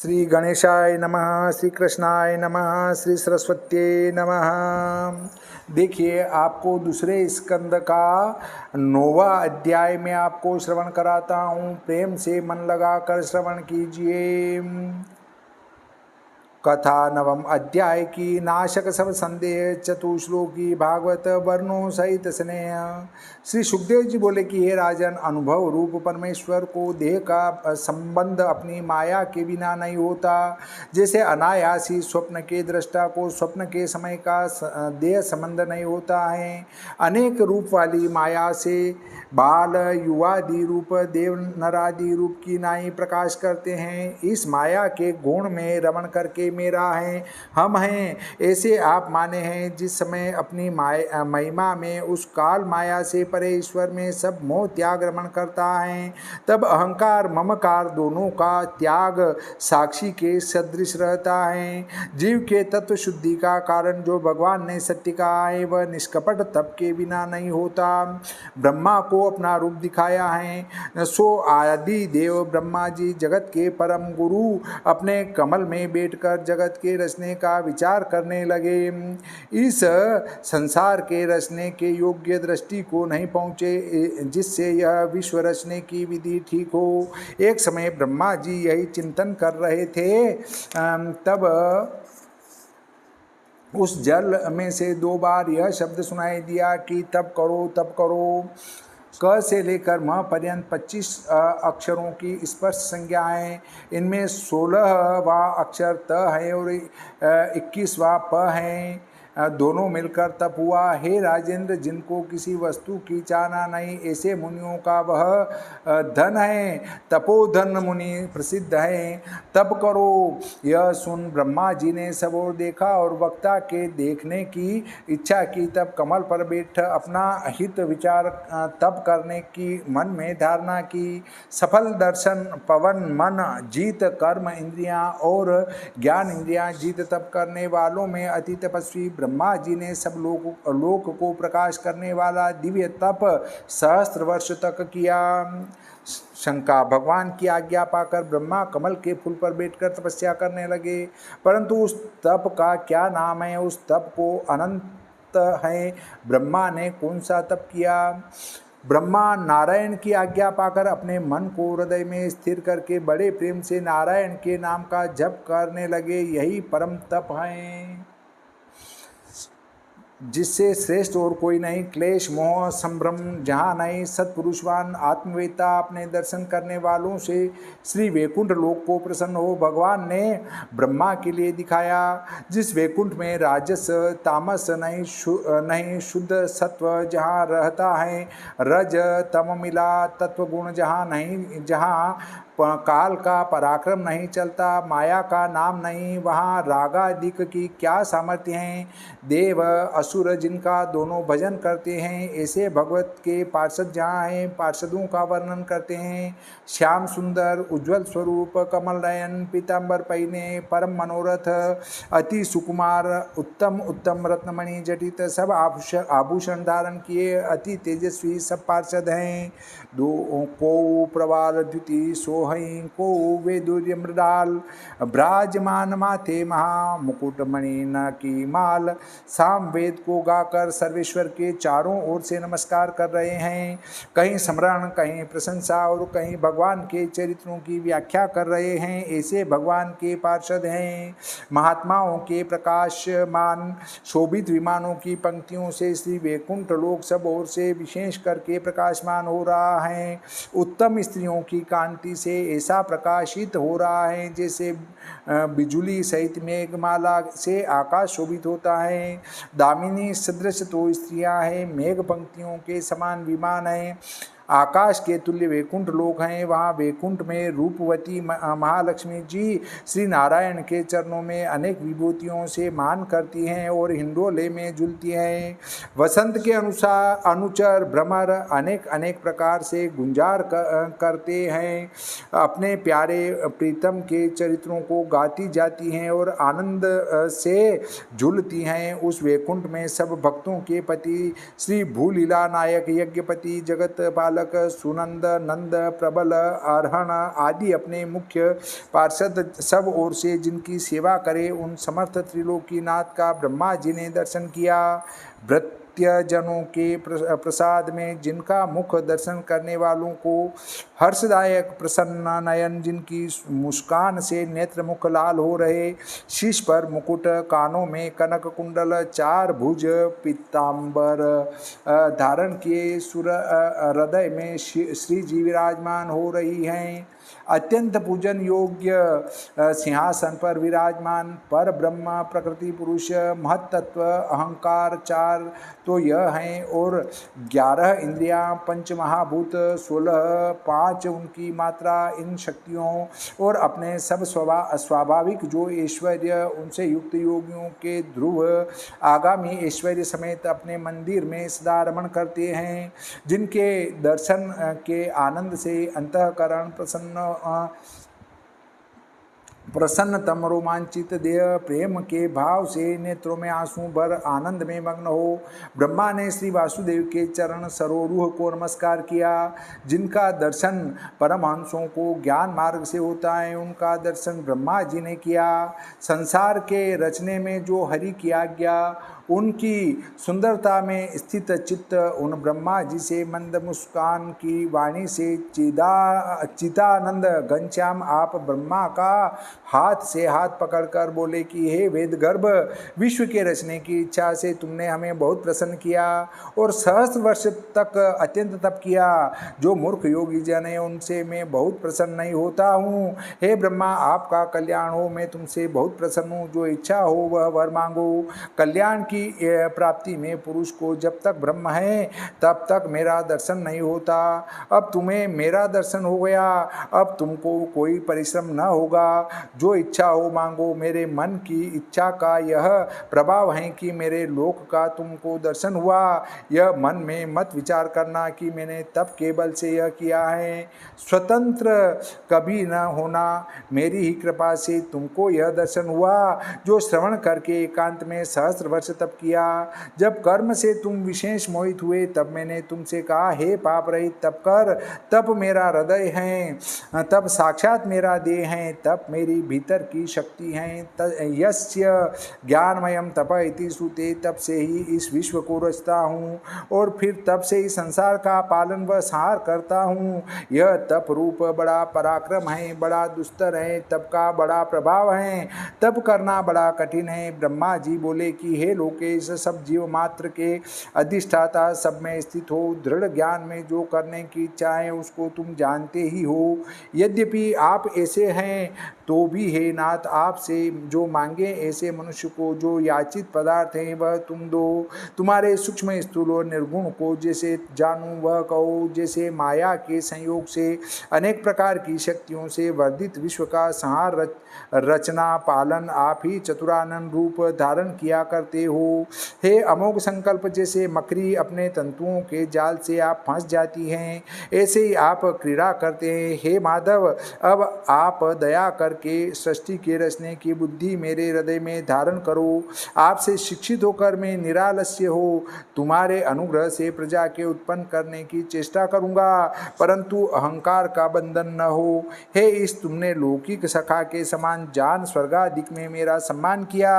श्री गणेशाय नमः, श्री कृष्णाय नमः, श्री सरस्वत्यै नमः। देखिए, आपको दूसरे स्कंद का 9वां अध्याय में आपको श्रवण कराता हूँ। प्रेम से मन लगाकर श्रवण कीजिए। कथा नवम अध्याय की नाशक सब संदेह चतुश्लोकी भागवत वर्णों सहित स्नेह। श्री सुखदेव जी बोले कि हे राजन, अनुभव रूप परमेश्वर को देह का संबंध अपनी माया के बिना नहीं होता। जैसे अनायासी स्वप्न के दृष्टा को स्वप्न के समय का देह संबंध नहीं होता है। अनेक रूप वाली माया से बाल युवादि रूप देव नरादि रूप की नाई प्रकाश करते हैं। इस माया के गुण में रमण करके मेरा है, हम हैं, ऐसे आप माने हैं। जिस समय अपनी महिमा में उस काल माया से परे ईश्वर में सब मोह त्याग रमण करता है, तब अहंकार ममकार दोनों का त्याग साक्षी के सदृश रहता है। जीव के तत्व शुद्धि का कारण जो भगवान ने सत्य कहा है, वह निष्कपट तप के बिना नहीं होता। ब्रह्मा को अपना रूप दिखाया है, सो आदि देव ब्रह्मा जी जगत के परम गुरु अपने कमल में बैठकर जगत के रचने का विचार करने लगे। इस संसार के रचने के योग्य दृष्टि को नहीं पहुँचे, जिससे यह विश्व रचने की विधि ठीक हो। एक समय ब्रह्मा जी यही चिंतन कर रहे थे, तब उस जल में से 2 बार यह शब्द सुनाई दिया कि तप करो तप करो। क से लेकर म पर्यंत 25 अक्षरों की स्पर्श संज्ञाएं, इनमें 16वां अक्षर त है और 21वां प है। दोनों मिलकर तप हुआ। हे राजेंद्र, जिनको किसी वस्तु की चाहना नहीं, ऐसे मुनियों का वह धन है। तपोधन मुनि प्रसिद्ध है। तप करो। यह सुन ब्रह्मा जी ने सब ओर देखा और वक्ता के देखने की इच्छा की। तब कमल पर बैठ अपना हित विचार तप करने की मन में धारणा की। सफल दर्शन पवन मन जीत कर्म इंद्रियां और ज्ञान इंद्रियां जीत तप करने वालों में अति तपस्वी ब्रह्मा जी ने सब लोक को प्रकाश करने वाला दिव्य तप सहस्त्र वर्ष तक किया। शंका। भगवान की आज्ञा पाकर ब्रह्मा कमल के फूल पर बैठकर तपस्या करने लगे, परंतु उस तप का क्या नाम है? उस तप को अनंत है। ब्रह्मा ने कौन सा तप किया? ब्रह्मा नारायण की आज्ञा पाकर अपने मन को हृदय में स्थिर करके बड़े प्रेम से नारायण के नाम का जप करने लगे। यही परम तप है, जिससे श्रेष्ठ और कोई नहीं। क्लेश मोह संभ्रम जहाँ नहीं। सत्पुरुषवान आत्मवेता अपने दर्शन करने वालों से श्री वैकुंठ लोक को प्रसन्न हो भगवान ने ब्रह्मा के लिए दिखाया। जिस वैकुंठ में राजस तामस नहीं शुद्ध सत्व जहाँ रहता है, रज तम मिला तत्व गुण जहाँ नहीं, जहाँ काल का पराक्रम नहीं चलता, माया का नाम नहीं, वहाँ रागादिक की क्या सामर्थ्य है। देव असुर जिनका दोनों भजन करते हैं, ऐसे भगवत के पार्षद जहाँ हैं, पार्षदों का वर्णन करते हैं। श्याम सुंदर उज्ज्वल स्वरूप कमल नयन पीताम्बर पहिने परम मनोरथ अति सुकुमार उत्तम उत्तम रत्नमणि जटित सब आभूषण धारण किए अति तेजस्वी सब पार्षद हैं। दो को प्रवाल द्वितीय सोहई को वेदुर्य मृडाल ब्राजमान माथे महा मुकुटमणि न की माल। साम वेद को गाकर सर्वेश्वर के चारों ओर से नमस्कार कर रहे हैं। कहीं स्मरण, कहीं प्रशंसा और कहीं भगवान के चरित्रों की व्याख्या कर रहे हैं। ऐसे भगवान के पार्षद हैं। महात्माओं के प्रकाशमान शोभित विमानों की पंक्तियों से श्री वैकुंठ लोक सब ओर से विशेष करके प्रकाशमान हो रहा है। उत्तम स्त्रियों की कांति से ऐसा प्रकाशित हो रहा है जैसे बिजुली सहित मेघमाला से आकाश शोभित होता है। दामिनी सदृश तो स्त्रियां हैं, मेघ पंक्तियों के समान विमान है। आकाश के तुल्य वैकुंठ लोक हैं। वहाँ वैकुंठ में रूपवती महालक्ष्मी जी श्री नारायण के चरणों में अनेक विभूतियों से मान करती हैं और हिंडोले में झूलती हैं। वसंत के अनुचर भ्रमर अनेक अनेक प्रकार से गुंजार करते हैं। अपने प्यारे प्रीतम के चरित्रों को गाती जाती हैं और आनंद से झूलती हैं। उस वैकुंठ में सब भक्तों के पति श्री भूलीला नायक यज्ञपति जगत पाल बालक सुनंद, नंद, प्रबल, अरहण आदि अपने मुख्य पार्षद सब ओर से जिनकी सेवा करे, उन समर्थ त्रिलोकीनाथ का ब्रह्मा जी ने दर्शन किया। भृत्यजनों के प्रसाद में जिनका मुख दर्शन करने वालों को हर्षदायक प्रसन्न नयन, जिनकी मुस्कान से नेत्र मुख लाल हो रहे, शीश पर मुकुट, कानों में कनक कुंडल, चार भुज पीतांबर धारण किए, सुर हृदय में श्री जी विराजमान हो रही हैं। अत्यंत पूजन योग्य सिंहासन पर विराजमान पर ब्रह्म, प्रकृति पुरुष, महत्त्व, अहंकार चार तो यह हैं, और 11 इंद्रियां, पंच महाभूत 16, 5 उनकी मात्रा, इन शक्तियों और अपने सब स्वाभाविक जो ऐश्वर्य, उनसे युक्त योगियों के ध्रुव आगामी ऐश्वर्य समेत अपने मंदिर में सदा रमण करते हैं, जिनके दर्शन के आनंद से अंतःकरण प्रसन्नतम रोमांचित देह प्रेम के भाव से नेत्रों में आंसू भर आनंद में मग्न हो। ब्रह्मा ने श्री वासुदेव के चरण सरोरुह को नमस्कार किया, जिनका दर्शन परमहंसों को ज्ञान मार्ग से होता है, उनका दर्शन ब्रह्मा जी ने किया। संसार के रचने में जो हरि की आज्ञा, उनकी सुंदरता में स्थित चित्त, उन ब्रह्मा जी से मंद मुस्कान की वाणी से चिदानंद घनश्याम आप ब्रह्मा का हाथ से हाथ पकड़कर बोले कि हे वेद गर्भ, विश्व के रचने की इच्छा से तुमने हमें बहुत प्रसन्न किया और सहस्त्र वर्ष तक अत्यंत तप किया। जो मूर्ख योगी जन है उनसे मैं बहुत प्रसन्न नहीं होता हूँ। हे ब्रह्मा, आपका कल्याण हो, मैं तुमसे बहुत प्रसन्न हूँ। जो इच्छा हो वह वर मांगो। कल्याण की प्राप्ति में पुरुष को जब तक ब्रह्म है तब तक मेरा दर्शन नहीं होता। अब तुम्हें मेरा दर्शन हो गया, अब तुमको कोई परिश्रम न होगा। जो इच्छा हो मांगो। मेरे मन की इच्छा का यह प्रभाव है कि मेरे लोक का तुमको दर्शन हुआ। यह मन में मत विचार करना कि मैंने तप केवल से यह किया है। स्वतंत्र कभी न होना, मेरी ही कृपा से तुमको यह दर्शन हुआ। जो श्रवण करके एकांत में सहस्त्र वर्ष तप किया। जब कर्म से तुम विशेष मोहित हुए तब मैंने तुमसे कहा, हे पाप रहित तप कर। तप मेरा हृदय है, तप साक्षात मेरा देह है, तप मेरी भीतर की शक्ति है। यस्य ज्ञानमयम तप इति श्रुते, तप से ही इस विश्व को रचता हूँ और फिर तप से ही संसार का पालन व संहार करता हूँ। यह तप रूप बड़ा पराक्रम है, बड़ा दुस्तर है, तप का बड़ा प्रभाव है, तप करना बड़ा कठिन है। ब्रह्मा जी बोले कि हे लोकेश, सब जीव मात्र के अधिष्ठाता, सब में स्थित हो। दृढ़ ज्ञान में जो करने की इच्छा है उसको तुम जानते ही हो। यद्यपि आप ऐसे हैं तो भी हे नाथ, आपसे जो मांगे ऐसे मनुष्य को जो याचित पदार्थ है वह तुम दो। तुम्हारे सूक्ष्म स्थूल और निर्गुण को जैसे जानूं वह कहो। जैसे माया के संयोग से अनेक प्रकार की शक्तियों से वर्धित विश्व का संहार रचना पालन आप ही चतुरानंद रूप धारण किया करते हो। हे अमोघ संकल्प, जैसे मकड़ी अपने तंतुओं के जाल से आप फंस जाती हैं, ऐसे ही आप क्रीड़ा करते हैं। हे माधव, अब आप दया करके सृष्टि के रचने की बुद्धि मेरे हृदय में धारण करो। आपसे शिक्षित होकर मैं निरालस्य हो तुम्हारे अनुग्रह से प्रजा के उत्पन्न करने की चेष्टा करूंगा, परंतु अहंकार का बंधन न हो। हे इस तुमने लौकिक सखा के समान जान स्वर्गादिक में मेरा सम्मान किया।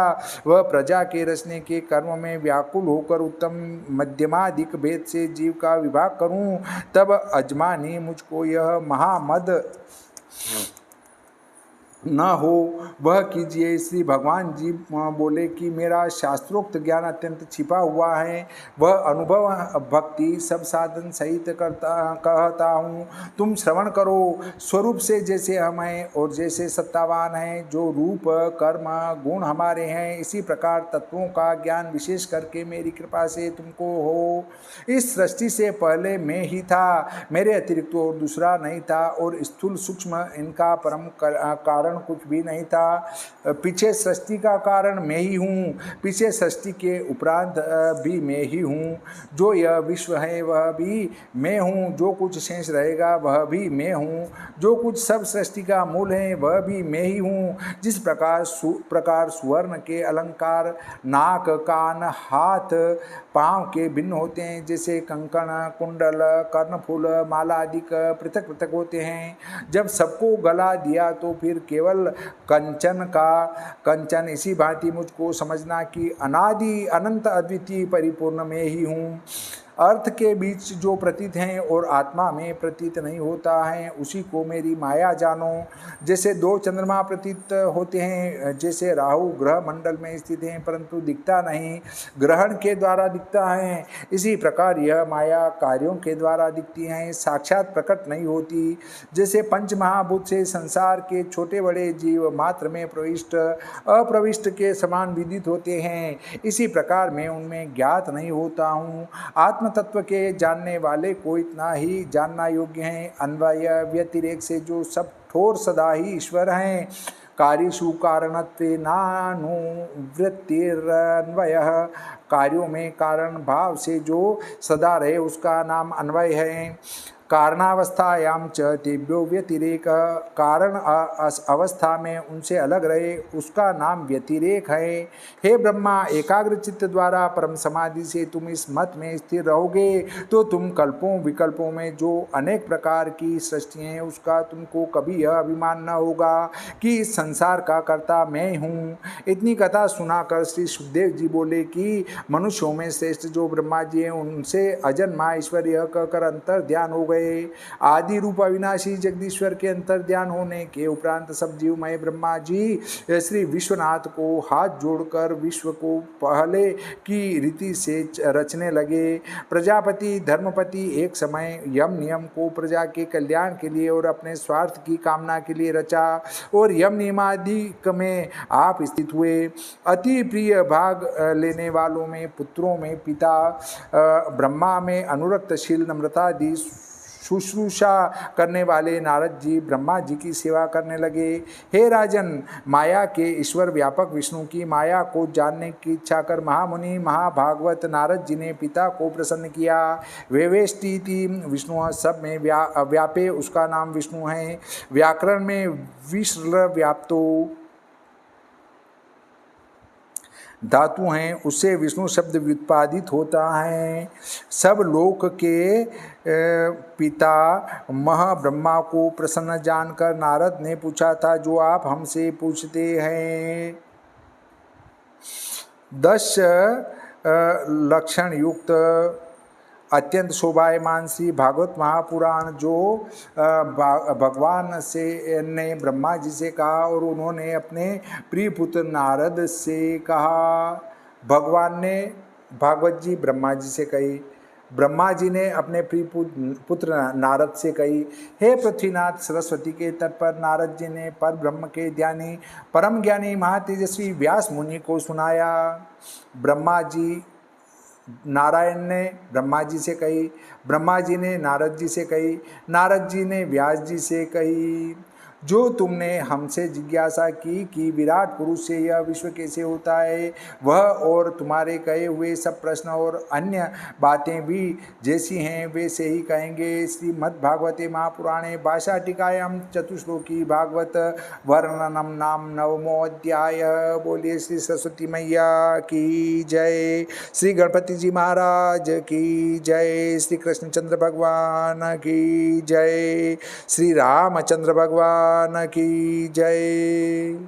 वह प्रजा के रचने के कर्म में व्याकुल होकर उत्तम मध्यमादिक भेद से जीव का विभाग करूं, तब अजमानी मुझको यह महामद न हो वह कीजिए। श्री भगवान जी बोले कि मेरा शास्त्रोक्त ज्ञान अत्यंत छिपा हुआ है, वह अनुभव भक्ति सब साधन सहित कहता हूँ। तुम श्रवण करो। स्वरूप से जैसे हम हैं और जैसे सत्तावान हैं, जो रूप कर्म गुण हमारे हैं, इसी प्रकार तत्वों का ज्ञान विशेष करके मेरी कृपा से तुमको हो। इस सृष्टि से पहले मैं ही था, मेरे अतिरिक्त और दूसरा नहीं था, और स्थूल सूक्ष्म इनका परम कारण कारण कुछ भी नहीं था। पीछे सृष्टि का कारण मैं ही हूँ, पीछे सृष्टि के उपरांत भी मैं ही हूँ। जो यह विश्व है वह भी मैं हूँ, जो कुछ शेष रहेगा वह भी मैं हूँ, जो कुछ सब सृष्टि का मूल है वह भी मैं ही हूँ। जिस प्रकार सुवर्ण के अलंकार नाक, कान, हाथ, पाँव के भिन्न होते हैं, जैसे कंकण, कुंडल, कर्णफूल, माला आदि पृथक पृथक होते हैं, जब सबको गला दिया तो फिर केवल कंचन इसी भांति मुझको समझना कि अनादि अनंत अद्वितीय परिपूर्ण में ही हूँ। अर्थ के बीच जो प्रतीत हैं और आत्मा में प्रतीत नहीं होता है, उसी को मेरी माया जानो। जैसे दो चंद्रमा प्रतीत होते हैं, जैसे राहु ग्रह मंडल में स्थित हैं परंतु दिखता नहीं, ग्रहण के द्वारा दिखता है, इसी प्रकार यह माया कार्यों के द्वारा दिखती हैं, साक्षात प्रकट नहीं होती। जैसे पंच महाभूत से संसार के छोटे बड़े जीव मात्र में प्रविष्ट अप्रविष्ट के समान विदित होते हैं, इसी प्रकार मैं उनमें ज्ञात नहीं होता हूँ। आत्म तत्व के जानने वाले को इतना ही जानना योग्य है, अन्वय व्यतिरेक से जो सब ठोर सदा ही ईश्वर हैं। कार्येषु कारणत्वे नानुवृत्तिरन्वयः, कार्यों में कारण भाव से जो सदा रहे उसका नाम अन्वय है। कारणावस्थायां च तेभ्यो व्यतिरेक, कारण अवस्था में उनसे अलग रहे उसका नाम व्यतिरेक है। हे ब्रह्मा, एकाग्र चित्त द्वारा परम समाधि से तुम इस मत में स्थिर रहोगे तो तुम कल्पों विकल्पों में जो अनेक प्रकार की सृष्टि हैं उसका तुमको कभी यह अभिमान न होगा कि इस संसार का कर्ता मैं हूँ। इतनी कथा सुनाकर श्री सुखदेव जी बोले कि मनुष्यों में श्रेष्ठ जो ब्रह्मा जी हैं उनसे अजन्मा ईश्वर यह कहकर अंतर ध्यान हो गए। आदि रूप अविनाशी जगदीश्वर के अंतर ध्यान होने के उपरांत सब जीवमय ब्रह्मा जी श्री विश्वनाथ को हाथ जोड़कर विश्व को पहले की रीति से रचने लगे। प्रजापति धर्मपति एक समय यम नियम को प्रजा के कल्याण के लिए और अपने स्वार्थ की कामना के लिए रचा और यम नियमादि में आप स्थित हुए। अति प्रिय भाग लेने वालों में पुत्रों में पिता ब्रह्मा में अनुरक्तशील नम्रतादि शुश्रूषा करने वाले नारद जी ब्रह्मा जी की सेवा करने लगे। हे राजन, माया के ईश्वर व्यापक विष्णु की माया को जानने की इच्छा कर महामुनि महाभागवत नारद जी ने पिता को प्रसन्न किया। वेवेष्टीति विष्णु सब में व्यापे उसका नाम विष्णु है। व्याकरण में विश्र व्याप्तो धातु हैं, उससे विष्णु शब्द व्युत्पादित होता है। सब लोक के पिता मह ब्रह्मा को प्रसन्न जानकर नारद ने पूछा था जो आप हमसे पूछते हैं। 10 लक्षण युक्त अत्यंत शोभायमान श्री भागवत महापुराण जो भगवान से ने ब्रह्मा जी से कहा और उन्होंने अपने प्रिय पुत्र नारद से कहा। भगवान ने भागवत जी ब्रह्मा जी से कही, ब्रह्मा जी ने अपने प्रिय पुत्र नारद से कही। हे पृथ्वीनाथ, सरस्वती के तट पर नारद जी ने पर ब्रह्म के ज्ञानी परम ज्ञानी महातेजस्वी व्यास मुनि को सुनाया। ब्रह्मा जी नारायण ने ब्रह्मा जी से कही, ब्रह्मा जी ने नारद जी से कही, नारद जी ने व्यास जी से कही। जो तुमने हमसे जिज्ञासा की कि विराट पुरुष से यह विश्व कैसे होता है, वह और तुम्हारे कहे हुए सब प्रश्न और अन्य बातें भी जैसी हैं वैसे ही कहेंगे। श्रीमद्भागवते महापुराणे भाषाटिकायां चतुश्लोकी भागवत वर्णनम नाम 9वां अध्याय। बोलिए श्री सरस्वती मैया की जय, श्री गणपति जी महाराज की जय, श्री कृष्णचंद्र भगवान की जय, श्री रामचंद्र भगवान की जय।